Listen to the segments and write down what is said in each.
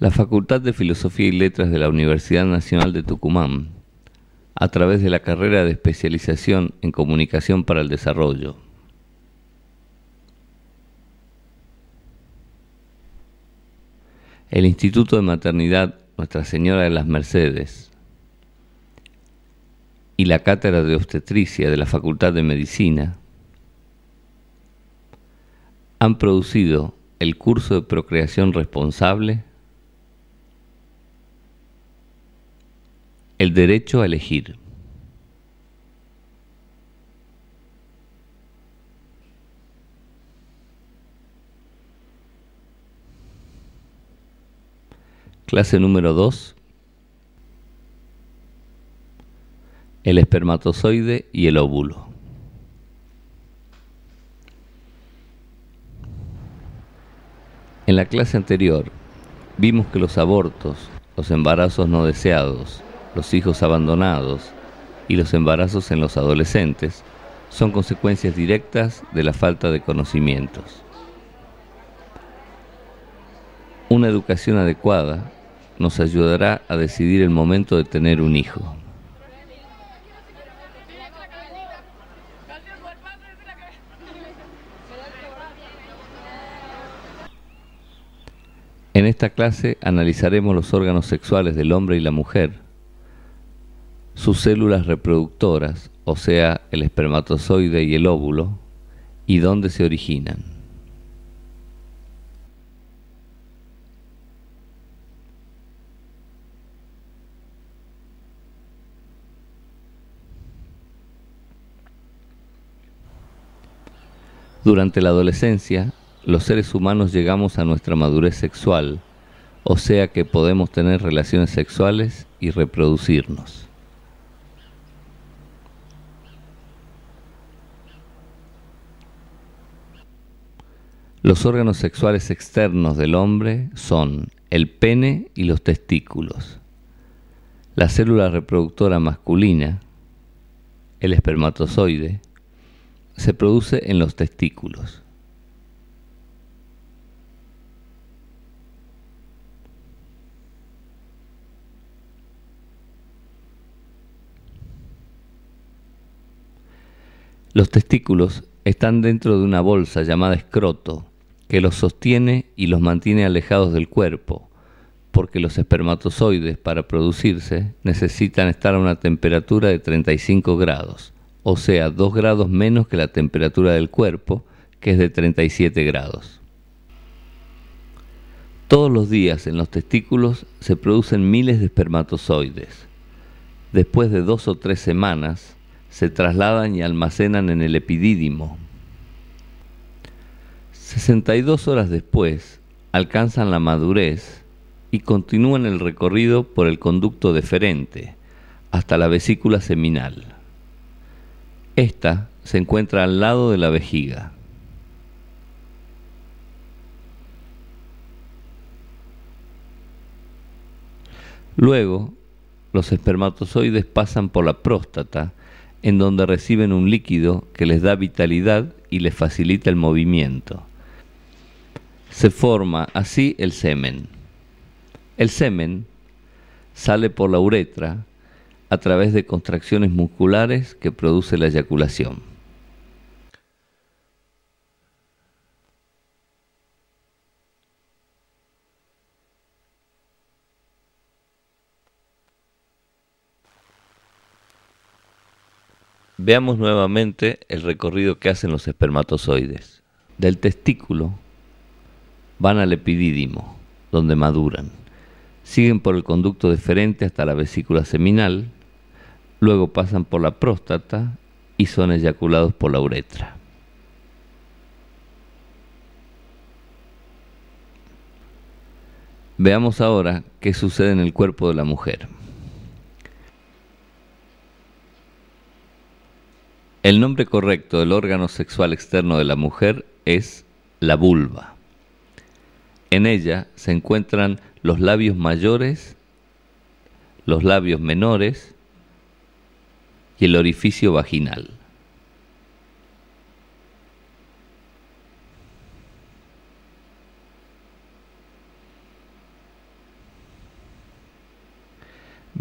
La Facultad de Filosofía y Letras de la Universidad Nacional de Tucumán, a través de la carrera de especialización en Comunicación para el Desarrollo, el Instituto de Maternidad Nuestra Señora de las Mercedes y la Cátedra de Obstetricia de la Facultad de Medicina han producido el curso de Procreación Responsable, el derecho a elegir. Clase número 2. El espermatozoide y el óvulo. En la clase anterior vimos que los abortos, los embarazos no deseados, los hijos abandonados y los embarazos en los adolescentes son consecuencias directas de la falta de conocimientos. Una educación adecuada nos ayudará a decidir el momento de tener un hijo. En esta clase analizaremos los órganos sexuales del hombre y la mujer, sus células reproductoras, o sea, el espermatozoide y el óvulo, y dónde se originan. Durante la adolescencia, los seres humanos llegamos a nuestra madurez sexual, o sea que podemos tener relaciones sexuales y reproducirnos. Los órganos sexuales externos del hombre son el pene y los testículos. La célula reproductora masculina, el espermatozoide, se produce en los testículos. Los testículos están dentro de una bolsa llamada escroto, que los sostiene y los mantiene alejados del cuerpo, porque los espermatozoides para producirse necesitan estar a una temperatura de 35 grados, o sea, 2 grados menos que la temperatura del cuerpo, que es de 37 grados. Todos los días en los testículos se producen miles de espermatozoides. Después de 2 o 3 semanas, se trasladan y almacenan en el epidídimo. 62 horas después, alcanzan la madurez y continúan el recorrido por el conducto deferente hasta la vesícula seminal. Esta se encuentra al lado de la vejiga. Luego, los espermatozoides pasan por la próstata, en donde reciben un líquido que les da vitalidad y les facilita el movimiento. Se forma así el semen. El semen sale por la uretra a través de contracciones musculares que produce la eyaculación. Veamos nuevamente el recorrido que hacen los espermatozoides. Del testículo van al epidídimo, donde maduran. Siguen por el conducto deferente hasta la vesícula seminal, luego pasan por la próstata y son eyaculados por la uretra. Veamos ahora qué sucede en el cuerpo de la mujer. El nombre correcto del órgano sexual externo de la mujer es la vulva. En ella se encuentran los labios mayores, los labios menores y el orificio vaginal.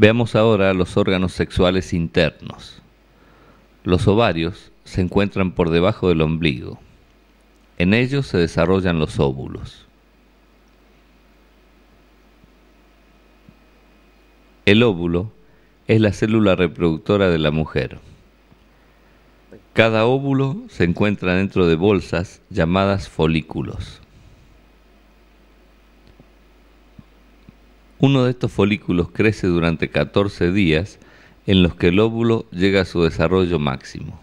Veamos ahora los órganos sexuales internos. Los ovarios se encuentran por debajo del ombligo. En ellos se desarrollan los óvulos. El óvulo es la célula reproductora de la mujer. Cada óvulo se encuentra dentro de bolsas llamadas folículos. Uno de estos folículos crece durante 14 días en los que el óvulo llega a su desarrollo máximo.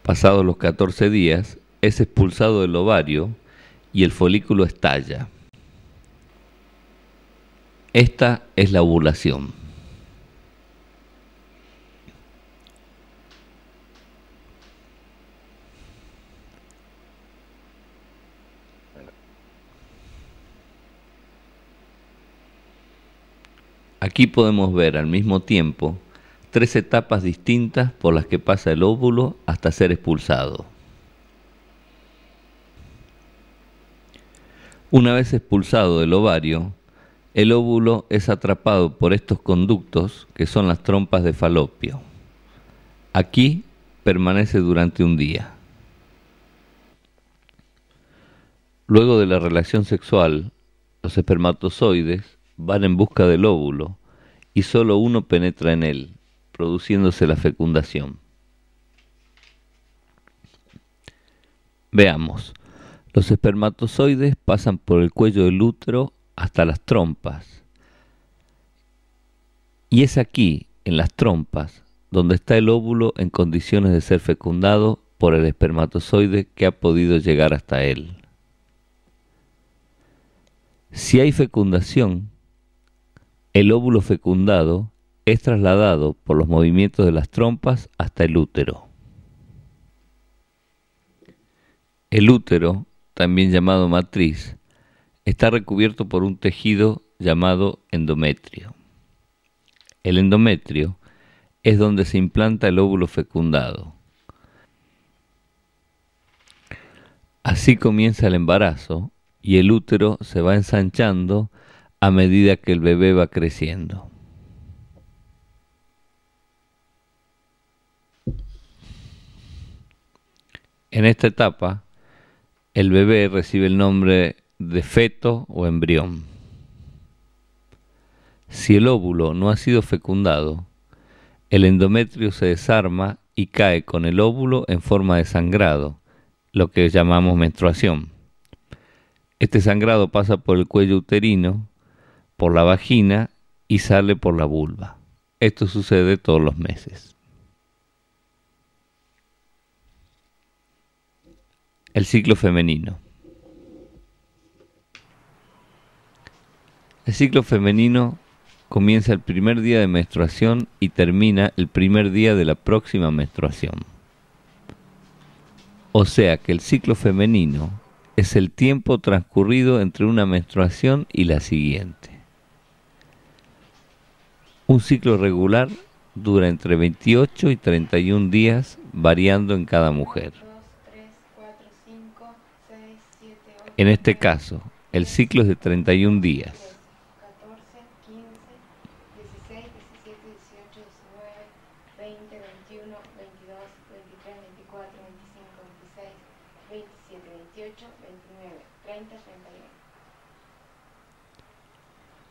Pasados los 14 días, es expulsado del ovario y el folículo estalla. Esta es la ovulación. Aquí podemos ver al mismo tiempo 3 etapas distintas por las que pasa el óvulo hasta ser expulsado. Una vez expulsado del ovario, el óvulo es atrapado por estos conductos que son las trompas de Falopio. Aquí permanece durante un día. Luego de la relación sexual, los espermatozoides van en busca del óvulo y solo uno penetra en él, produciéndose la fecundación. Veamos. Los espermatozoides pasan por el cuello del útero hasta las trompas. Y es aquí, en las trompas, donde está el óvulo en condiciones de ser fecundado por el espermatozoide que ha podido llegar hasta él. Si hay fecundación, el óvulo fecundado es trasladado por los movimientos de las trompas hasta el útero. El útero, también llamado matriz, está recubierto por un tejido llamado endometrio. El endometrio es donde se implanta el óvulo fecundado. Así comienza el embarazo y el útero se va ensanchando a medida que el bebé va creciendo. En esta etapa, el bebé recibe el nombre de feto o embrión. Si el óvulo no ha sido fecundado, el endometrio se desarma y cae con el óvulo en forma de sangrado, lo que llamamos menstruación. Este sangrado pasa por el cuello uterino, por la vagina y sale por la vulva. Esto sucede todos los meses. El ciclo femenino. El ciclo femenino comienza el primer día de menstruación y termina el primer día de la próxima menstruación. O sea que el ciclo femenino es el tiempo transcurrido entre una menstruación y la siguiente. Un ciclo regular dura entre 28 y 31 días, variando en cada mujer. En este caso, el ciclo es de 31 días.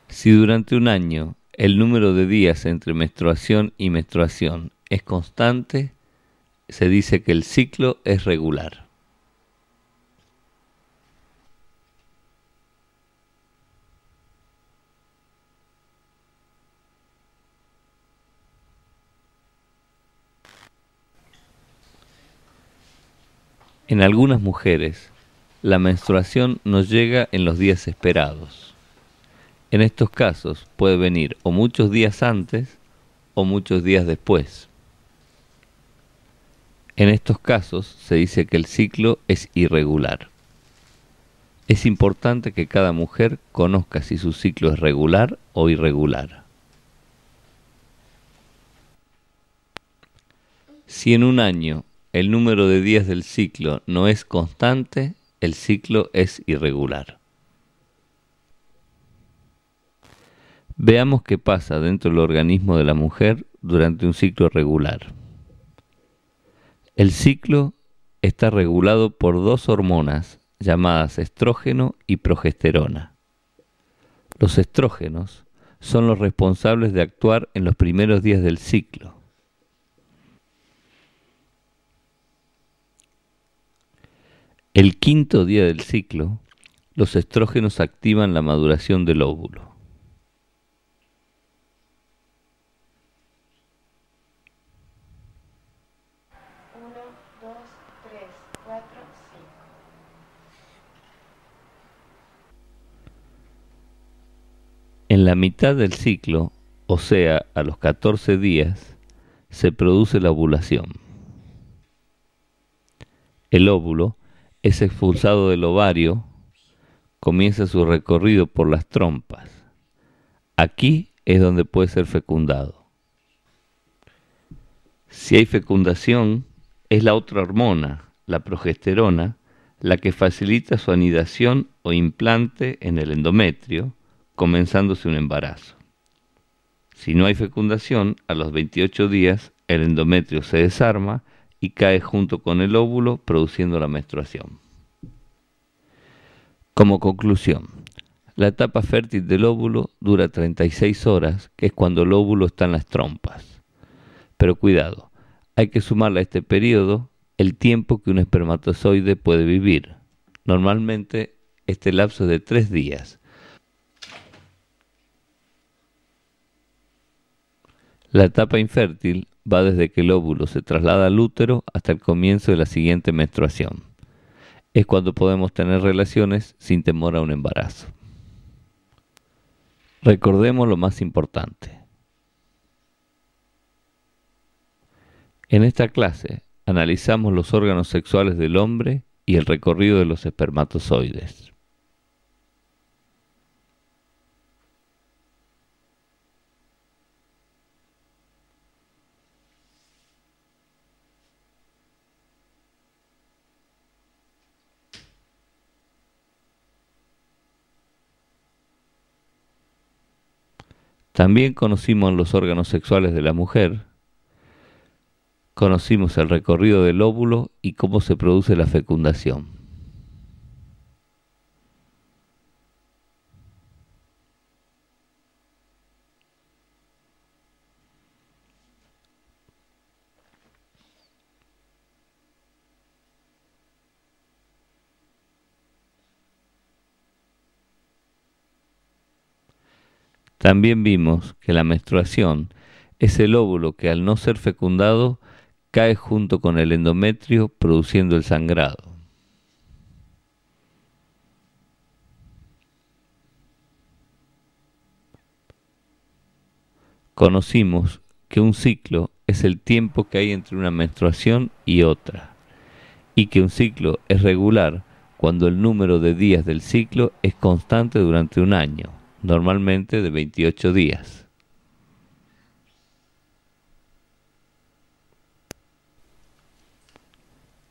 Si durante un año el número de días entre menstruación y menstruación es constante, se dice que el ciclo es regular. En algunas mujeres, la menstruación no llega en los días esperados. En estos casos puede venir o muchos días antes o muchos días después. En estos casos se dice que el ciclo es irregular. Es importante que cada mujer conozca si su ciclo es regular o irregular. Si en un año el número de días del ciclo no es constante, el ciclo es irregular. Veamos qué pasa dentro del organismo de la mujer durante un ciclo regular. El ciclo está regulado por dos hormonas llamadas estrógeno y progesterona. Los estrógenos son los responsables de actuar en los primeros días del ciclo. El quinto día del ciclo, los estrógenos activan la maduración del óvulo. En la mitad del ciclo, o sea, a los 14 días, se produce la ovulación. El óvulo es expulsado del ovario, comienza su recorrido por las trompas. Aquí es donde puede ser fecundado. Si hay fecundación, es la otra hormona, la progesterona, la que facilita su anidación o implante en el endometrio, comenzándose un embarazo. Si no hay fecundación, a los 28 días el endometrio se desarma y cae junto con el óvulo, produciendo la menstruación. Como conclusión, la etapa fértil del óvulo dura 36 horas, que es cuando el óvulo está en las trompas. Pero cuidado, hay que sumarle a este periodo el tiempo que un espermatozoide puede vivir. Normalmente este lapso es de 3 días. La etapa infértil va desde que el óvulo se traslada al útero hasta el comienzo de la siguiente menstruación. Es cuando podemos tener relaciones sin temor a un embarazo. Recordemos lo más importante. En esta clase analizamos los órganos sexuales del hombre y el recorrido de los espermatozoides. También conocimos los órganos sexuales de la mujer, conocimos el recorrido del óvulo y cómo se produce la fecundación. También vimos que la menstruación es el óvulo que al no ser fecundado cae junto con el endometrio produciendo el sangrado. Conocimos que un ciclo es el tiempo que hay entre una menstruación y otra, y que un ciclo es regular cuando el número de días del ciclo es constante durante un año, normalmente de 28 días.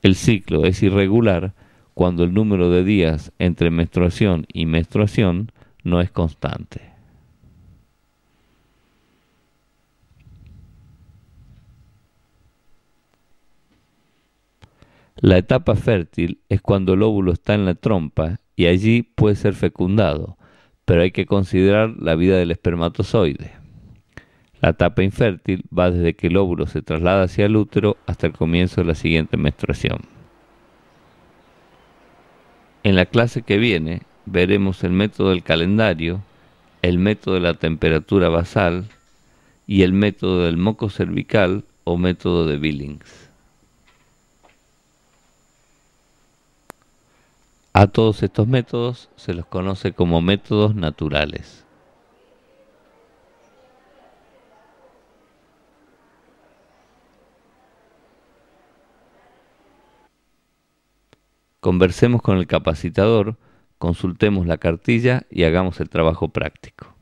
El ciclo es irregular cuando el número de días entre menstruación y menstruación no es constante. La etapa fértil es cuando el óvulo está en la trompa y allí puede ser fecundado, pero hay que considerar la vida del espermatozoide. La etapa infértil va desde que el óvulo se traslada hacia el útero hasta el comienzo de la siguiente menstruación. En la clase que viene veremos el método del calendario, el método de la temperatura basal y el método del moco cervical o método de Billings. A todos estos métodos se los conoce como métodos naturales. Conversemos con el capacitador, consultemos la cartilla y hagamos el trabajo práctico.